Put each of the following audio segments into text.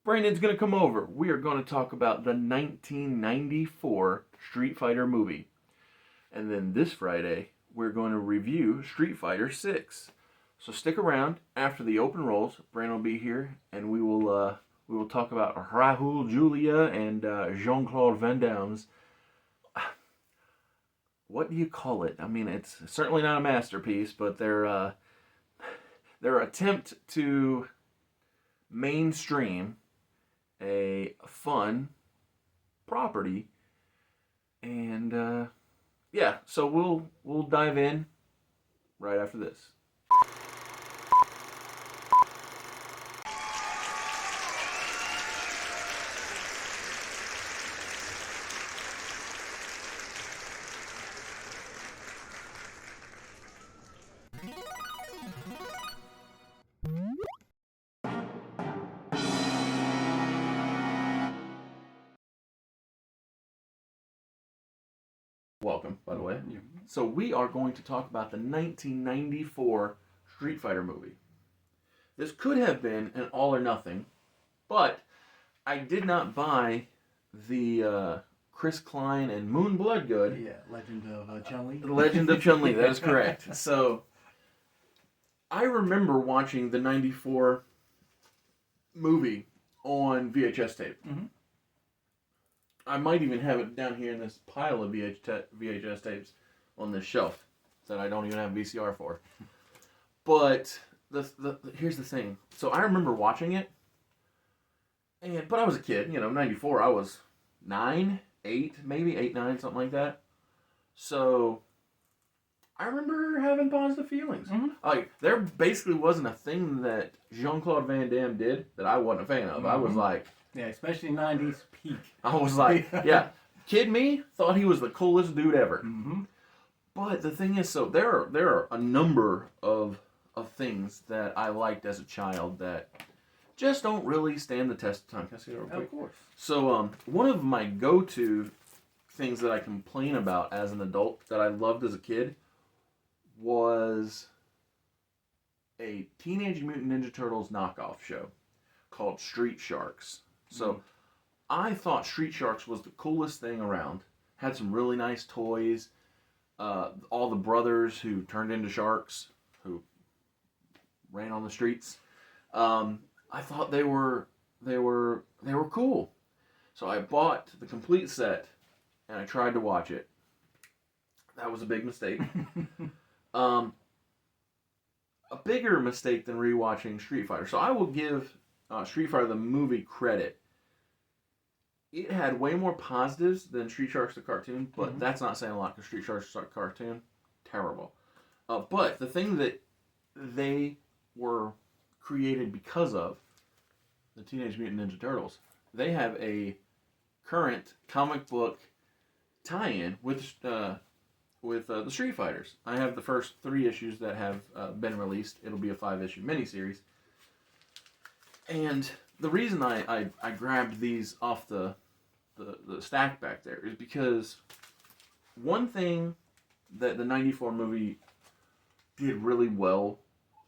Brandon's going to come over. We are going to talk about the 1994 Street Fighter movie. And then this Friday, we're going to review Street Fighter 6. So stick around. After the open rolls, Brandon will be here, and we will talk about Raul Julia and Jean-Claude Van Damme's. What do you call it? I mean, it's certainly not a masterpiece, but their attempt to mainstream a fun property, and yeah, so we'll dive in right after this. Welcome, by the way. Yeah. So we are going to talk about the 1994 Street Fighter movie. This could have been an all or nothing, but I did not buy the Chris Klein and Moon Bloodgood. Yeah, Legend of Chun-Li. The Legend of Chun-Li, that is correct. So I remember watching the 94 movie on VHS tape. Mm-hmm. I might even have it down here in this pile of VHS tapes on this shelf that I don't even have VCR for. But here's the thing. So I remember watching it, but I was a kid, 94. I was 9, 8, maybe 8, 9, something like that. So I remember having positive feelings. Mm-hmm. Like, there basically wasn't a thing that Jean-Claude Van Damme did that I wasn't a fan of. Mm-hmm. I was like... Yeah, especially 90s peak. I was like, yeah, kid me thought he was the coolest dude ever. Mm-hmm. But the thing is, so there are a number of things that I liked as a child that just don't really stand the test of time. Can I see that real quick? Of course. So one of my go-to things that I complain about as an adult that I loved as a kid was a Teenage Mutant Ninja Turtles knockoff show called Street Sharks. So I thought Street Sharks was the coolest thing around. Had some really nice toys. All the brothers who turned into sharks, who ran on the streets. I thought they were cool. So I bought the complete set and I tried to watch it. That was a big mistake. A bigger mistake than rewatching Street Fighter. So I will give Street Fighter the movie credit. It had way more positives than Street Sharks the cartoon, but that's not saying a lot because Street Sharks the cartoon, terrible. But the thing that they were created because of, the Teenage Mutant Ninja Turtles, they have a current comic book tie-in with the Street Fighters. I have the first 3 issues that have been released. It'll be a 5-issue miniseries. And the reason I grabbed these off the stack back there is because one thing that the 94 movie did really well,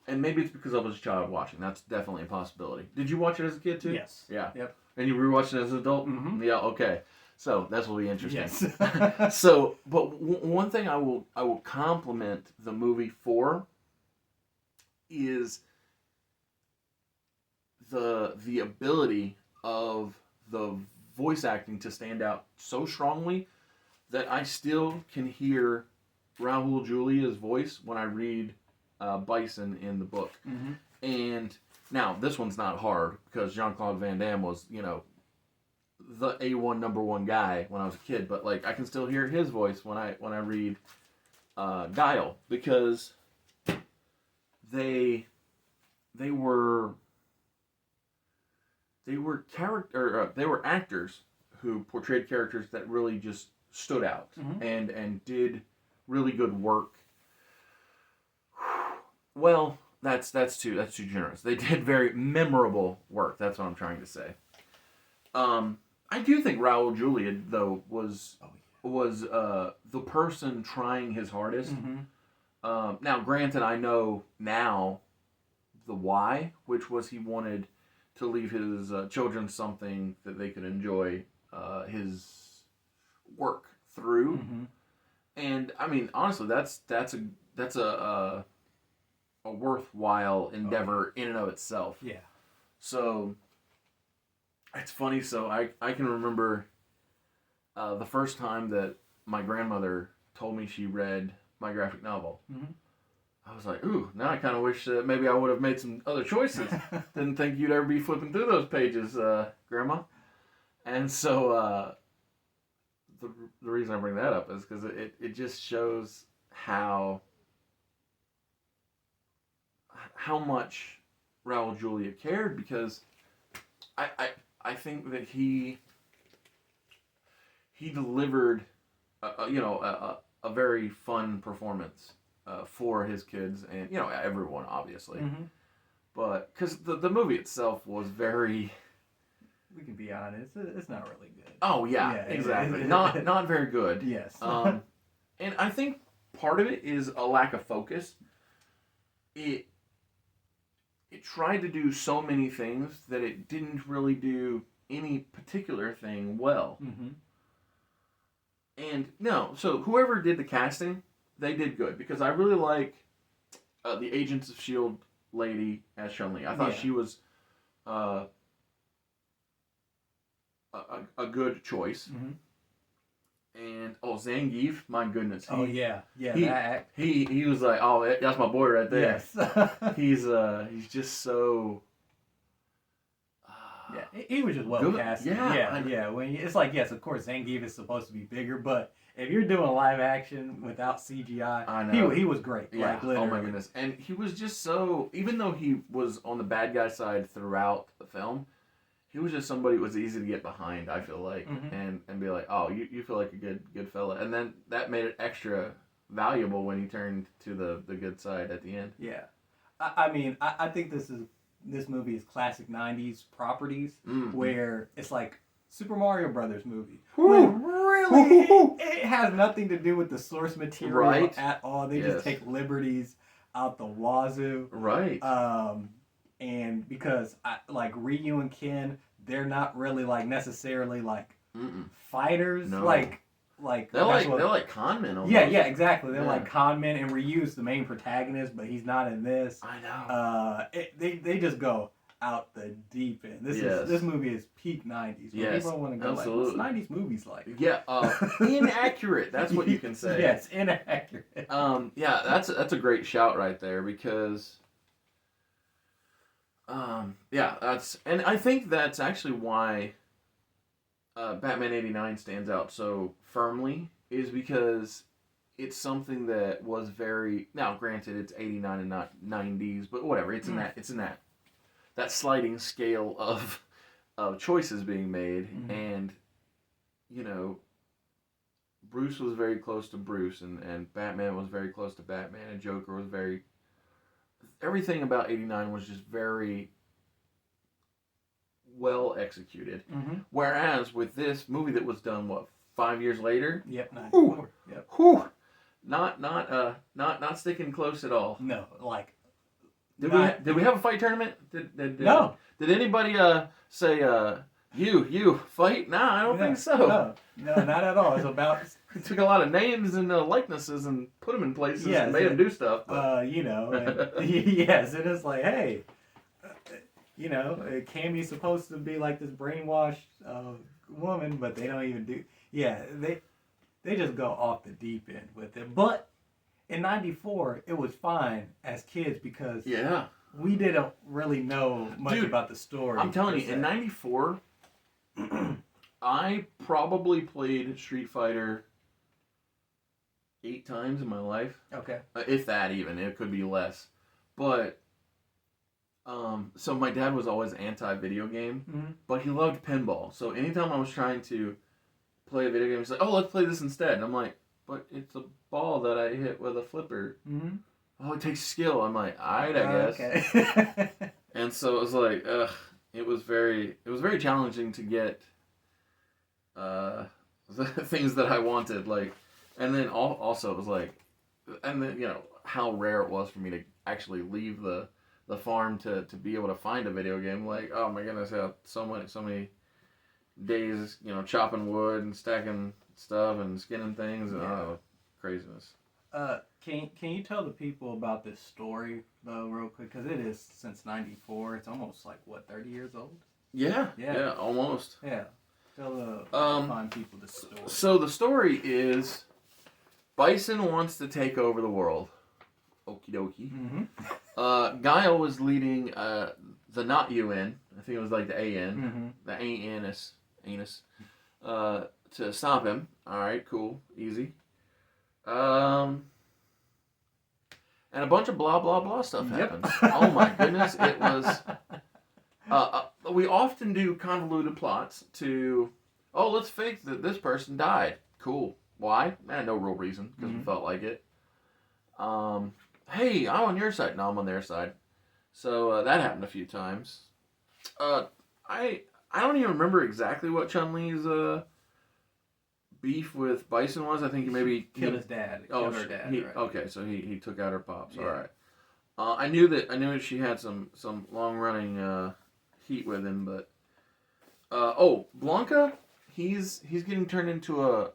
and maybe it's because I was a child watching, that's definitely a possibility. Did you watch it as a kid too? Yes. Yeah. Yep. And you rewatched it as an adult? Mm-hmm. Yeah, okay. So that's will be interesting. Yes. So, but one thing I will compliment the movie for is the ability of the voice acting to stand out so strongly that I still can hear Raul Julia's voice when I read Bison in the book. Mm-hmm. And now this one's not hard because Jean-Claude Van Damme was, the A1 number 1 guy when I was a kid, but like I can still hear his voice when I read Guile, because they were actors who portrayed characters that really just stood out and did really good work. Well, that's too generous. They did very memorable work. That's what I'm trying to say. I do think Raul Julia though was the person trying his hardest. Mm-hmm. Now, granted, I know now the why, which was he wanted to leave his children something that they could enjoy his work through. Mm-hmm. And I mean, honestly, that's a worthwhile endeavor in and of itself. Yeah. So it's funny. So I can remember the first time that my grandmother told me she read my graphic novel. Mm-hmm. I was like, ooh, now I kind of wish that maybe I would have made some other choices. Didn't think you'd ever be flipping through those pages, Grandma. And so the reason I bring that up is because it just shows how much Raul Julia cared, because I think that he delivered a very fun performance for his kids and everyone, obviously. Mm-hmm. But because the movie itself was very, We can be honest, it's not really good. oh yeah, exactly, not very good. Yes. And I think part of it is a lack of focus. It tried to do so many things that it didn't really do any particular thing well. Mm-hmm. And no, so whoever did the casting, they did good, because I really like the Agents of S.H.I.E.L.D. lady as Chun-Li. I thought she was a good choice. Mm-hmm. And Zangief, my goodness. He was like, oh, that's my boy right there. Yes. He's just so. Yeah, he was just well cast. Yeah. When it's like, yes, of course, Zangief is supposed to be bigger, but if you're doing live action without CGI, I know. he was great. Yeah. Like, literally. Oh my goodness, and he was just so. Even though he was on the bad guy side throughout the film, he was just somebody who was easy to get behind. I feel like, Mm-hmm. and be like, oh, you feel like a good fella, and then that made it extra valuable when he turned to the good side at the end. Yeah, I mean, I think this movie is classic '90s properties, where it's like Super Mario Brothers movie. When really, it has nothing to do with the source material at all. They just take liberties out the wazoo. Right. And because like Ryu and Ken, they're not really like necessarily like fighters. No. Like they're like con men almost. Yeah, exactly. They're like con men, and Ryu's the main protagonist, but he's not in this. I know. They just go out the deep end. This movie is peak '90s. Yes, people want to go absolutely. like, what's '90s movies like? Yeah, inaccurate. That's what you can say. Yes, inaccurate. Yeah, that's a great shout right there, because. And I think that's actually why Batman '89 stands out so firmly, is because it's something that was very, now granted it's '89 and not '90s, but whatever, it's in that sliding scale of choices being made, and Bruce was very close to Bruce, and Batman was very close to Batman, and Joker was very. Everything about '89 was just very well executed. Mm-hmm. Whereas with this movie that was done 5 years later, yep, 94. Yep. Not sticking close at all. No, like. Did we have a fight tournament? No. Did anybody say you fight? Nah, I don't think so. No, not at all. It's about. It took a lot of names and likenesses and put them in places and made them do stuff. Yes, it is like, hey, Cammy's supposed to be like this brainwashed woman, but they don't even do. Yeah, they just go off the deep end with it. But in '94, it was fine as kids because we didn't really know much about the story. I'm telling you, in '94, I probably played Street Fighter 8 times in my life. Okay. If that even. It could be less. But, so my dad was always anti-video game, but he loved pinball. So anytime I was trying to play a video game, he's like, oh, let's play this instead. And I'm like, but it's a ball that I hit with a flipper. Mm-hmm. Oh, it takes skill. I'm like, alright, I guess. Okay. And so it was like, it was very challenging to get the things that I wanted, like. And then also it was like, and then how rare it was for me to actually leave the the farm to be able to find a video game. Like, oh my goodness, yeah, so many days, chopping wood and stacking stuff and skinning things and craziness. Can you tell the people about this story though, real quick? Because it is since '94. It's almost like what, 30 years old? Yeah, almost. Yeah. Tell the fine people the story. So the story is, Bison wants to take over the world. Okie dokie. Mm-hmm. Guile was leading the not UN. I think it was like the AN, the anus, to stop him. All right, cool, easy. And a bunch of blah blah blah stuff happened. Oh my goodness, it was. We often do convoluted plots to, let's fake that this person died. Cool. Why? No real reason, because we felt like it. Hey, I'm on your side. No, I'm on their side. So that happened a few times. I don't even remember exactly what Chun-Li's beef with Bison was. I think he maybe killed his dad. Killed her dad. Right. Okay, so he took out her pops. Yeah. All right. I knew that she had some long running heat with him, but Blanca, he's getting turned into a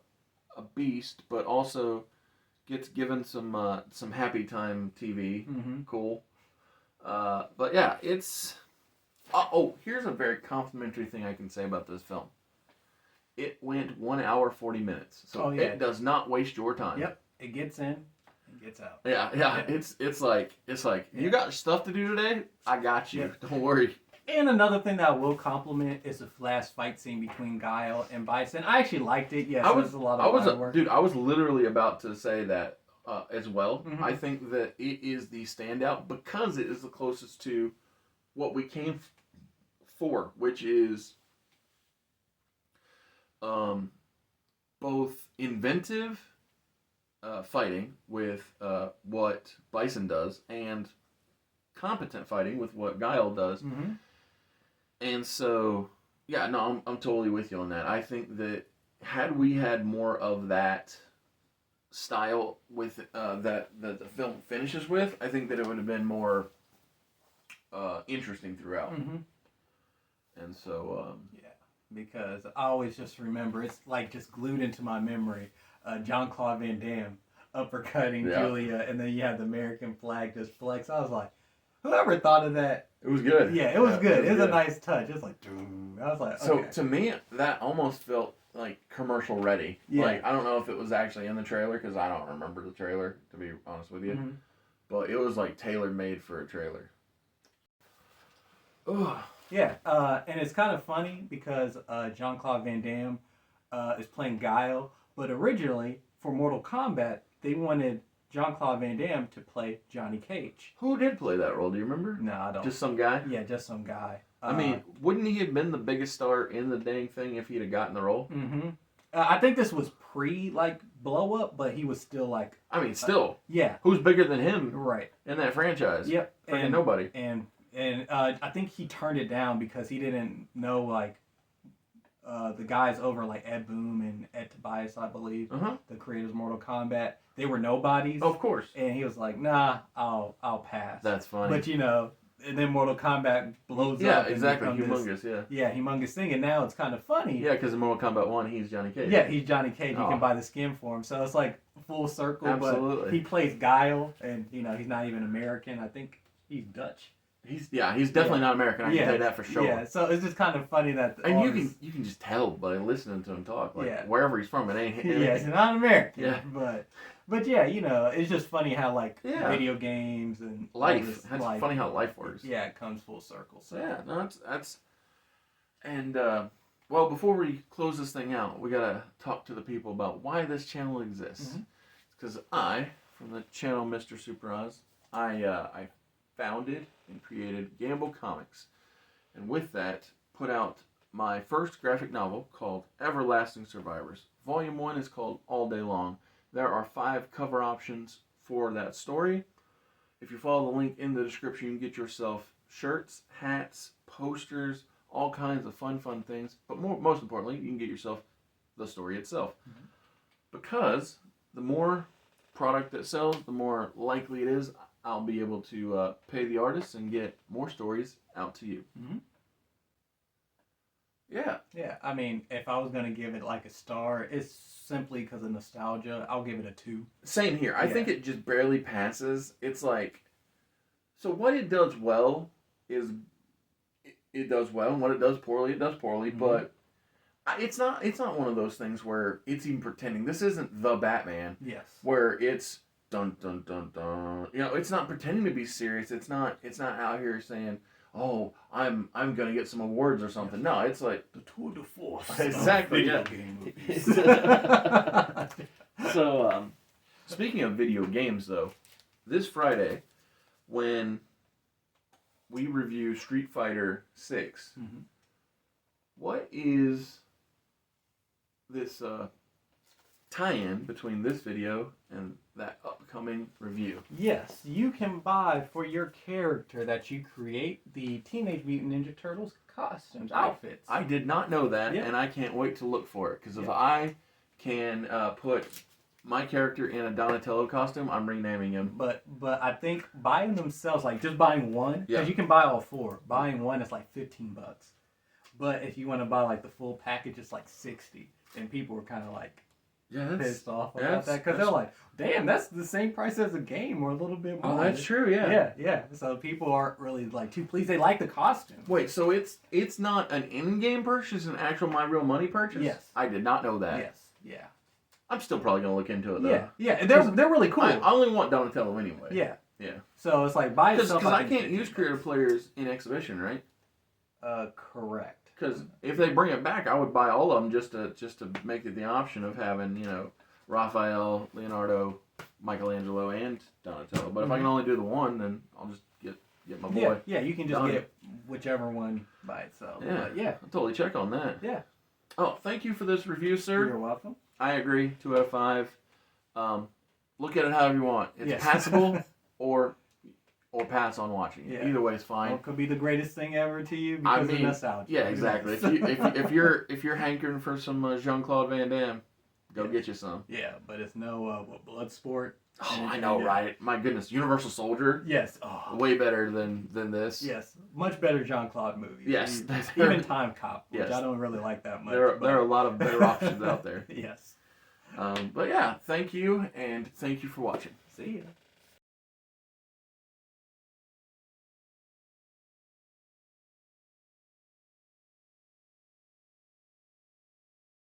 beast, but also gets given some happy time TV. Cool. But yeah, it's here's a very complimentary thing I can say about this film. It went 1 hour 40 minutes, so it does not waste your time. Yep, it gets in, it gets out. Yeah. It's like you got stuff to do today. I got you. Yep. Don't worry. And another thing that I will compliment is the last fight scene between Guile and Bison. I actually liked it. Yes, there's a lot of work. Dude, I was literally about to say that as well. I think that it is the standout because it is the closest to what we came for, which is both inventive fighting with what Bison does and competent fighting with what Guile does. And so, yeah, no, I'm totally with you on that. I think that had we had more of that style with that the film finishes with, I think that it would have been more interesting throughout. And so, because I always just remember, it's like just glued into my memory, Jean-Claude Van Damme uppercutting Julia, and then you have the American flag just flex. I was like, whoever thought of that? It was good. Yeah, it was good. It was a nice touch. It was like, dude. I was like, okay. So to me, that almost felt like commercial ready. Yeah. Like, I don't know if it was actually in the trailer, because I don't remember the trailer, to be honest with you. But it was like tailor made for a trailer. Ugh. Yeah, and it's kind of funny because Jean-Claude Van Damme is playing Guile, but originally for Mortal Kombat they wanted Jean-Claude Van Damme to play Johnny Cage. Who did play that role? Do you remember? No, I don't. Just some guy? Yeah, just some guy. I mean, wouldn't he have been the biggest star in the dang thing if he'd have gotten the role? I think this was blow up, but he was still like. I mean, still. Yeah. Who's bigger than him? Right. In that franchise? Yep. And nobody. And I think he turned it down because he didn't know the guys over like Ed Boon and Ed Tobias, I believe, the creators of Mortal Kombat. They were nobodies. Of course. And he was like, "Nah, I'll pass." That's funny. But and then Mortal Kombat blows up. Yeah, exactly. Humongous. Yeah, humongous thing. And now it's kind of funny. Yeah, because in Mortal Kombat 1, he's Johnny Cage. Yeah, he's Johnny Cage. You can buy the skin for him. So it's like full circle. Absolutely. But he plays Guile, and he's not even American. I think he's Dutch. He's definitely not American. I can tell you that for sure. Yeah, so it's just kind of funny that. And you can just tell by listening to him talk. Like, wherever he's from, it ain't. He's not American. Yeah. But yeah, it's just funny how video games and life. It's funny how life works. Yeah, it comes full circle. So yeah, no, that's and well, before we close this thing out, we gotta talk to the people about why this channel exists. Because I, from the channel Mr. Super Oz, I founded and created Gamble Comics, and with that put out my first graphic novel called Everlasting Survivors. Volume 1 is called All Day Long. There are 5 cover options for that story. If you follow the link in the description, you can get yourself shirts, hats, posters, all kinds of fun things. But most importantly, you can get yourself the story itself. Because the more product that sells, the more likely it is I'll be able to pay the artists and get more stories out to you. Mhm. Yeah. Yeah, I mean, if I was gonna give it like a star, it's simply because of nostalgia. I'll give it a 2. Same here. I Yeah. think it just barely passes. It's like, so what it does well is it does well, and what it does poorly, it does poorly. Mhm. But it's not one of those things where it's even pretending. This isn't the Batman Yes. where it's dun dun dun dun. You know, it's not pretending to be serious. It's not out here saying, "Oh, I'm gonna get some awards or something." No, it's like The tour de force. Exactly, Video yeah. game movies. so. Speaking of video games, though, this Friday, when we review Street Fighter 6, Mhm. what is this tie-in between this video and that upcoming review? Yes, you can buy for your character that you create the Teenage Mutant Ninja Turtles costumes, outfits. I did not know that, Yeah. and I can't wait to look for it, because if Yeah. I can put my character in a Donatello costume, I'm renaming him. But I think buying themselves, like just buying one, because Yeah. you can buy all 4. Buying one is like $15. But if you want to buy like the full package, it's like 60. And people were kind of like Yeah, pissed off about that's- that because they're like, "Damn, that's the same price as a game, or a little bit more." Oh, that's true. Yeah. Yeah. So people aren't really like too pleased. They like the costume. Wait, so it's not an in-game purchase, an actual My Real Money purchase? Yes. I did not know that. Yes. Yeah. I'm still probably gonna look into it though. Yeah. They're really cool. I only want Donatello anyway. Yeah. Yeah. So it's like buy Because yourself. I think can't 15 use creative players in exhibition, right? Correct. Because if they bring it back, I would buy all of them just to make it the option of having Raphael, Leonardo, Michelangelo, and Donatello. But if I can only do the one, then I'll just get my boy. Yeah. You can just Done. get whichever one by itself. Yeah. But yeah. I'll totally check on that. Yeah. Oh, thank you for this review, sir. You're welcome. I agree. 2 out of 5. Look at it however you want. It's Yes. passable or pass on watching it. Yeah. Either way is Or fine. it could be the greatest thing ever to you I because mean, of nostalgia. yeah, exactly. If you're hankering for some Jean-Claude Van Damme, go Yeah. get you some. Yeah, but it's no blood sport. Oh, I anything know, like that. right? My goodness, Universal Soldier, Yes. Oh. way better than this. Yes. Much better Jean-Claude movies. Yes. Even Time Cop, which Yes. I don't really like that much. There but- are a lot of better options out there. Yes. But yeah, thank you, and thank you for watching. See ya.